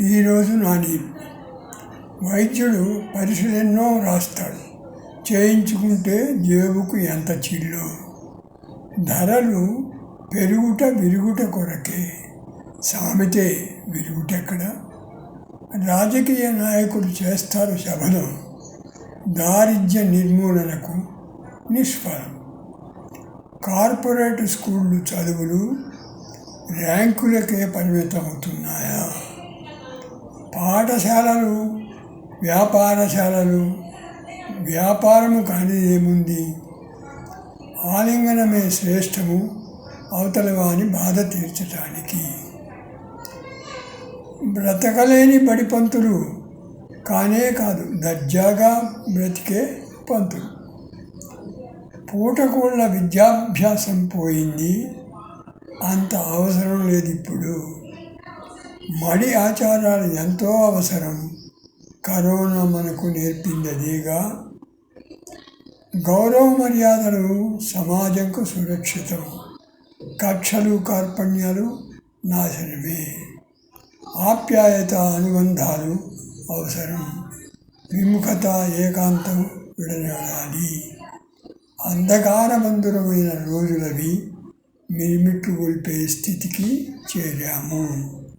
ఈరోజు నా నీరు. వైద్యుడు పరీక్షలెన్నో రాస్తాడు, చేయించుకుంటే జేబుకు ఎంత చిల్లో. ధరలు పెరుగుట విరుగుట కొరకే, సామెతే విరుగుటెక్కడ. రాజకీయ నాయకులు చేస్తారు సభలో, దారిద్ర్య నిర్మూలనకు నిష్ఫలం. కార్పొరేట్ స్కూళ్ళు చదువులు ర్యాంకులకే పరిమితమవుతున్నాయా? పాఠశాలలు వ్యాపారశాలలు, వ్యాపారము కానిదేముంది? ఆలింగనమే శ్రేష్టము అవతల వాని బాధ తీర్చటానికి. బ్రతకలేని బడి పంతులు కానే కాదు, దర్జాగా బ్రతికే పంతులు. పూటకూళ్ళ విద్యాభ్యాసం పోయింది, అంత అవసరం లేదు ఇప్పుడు. మడి ఆచారాలు ఎంతో అవసరం, కరోనా మనకు నేర్పిందదేగా. గౌరవ మర్యాదలు సమాజంకు సురక్షితం, కక్షలు కార్పణ్యాలు నాశనమే. ఆప్యాయత అనుబంధాలు అవసరం, విముఖత ఏకాంతం విడనాడాలి. అంధకారబంధురమైన రోజులవి మిరుమిట్లు గొల్పే స్థితికి చేరాము.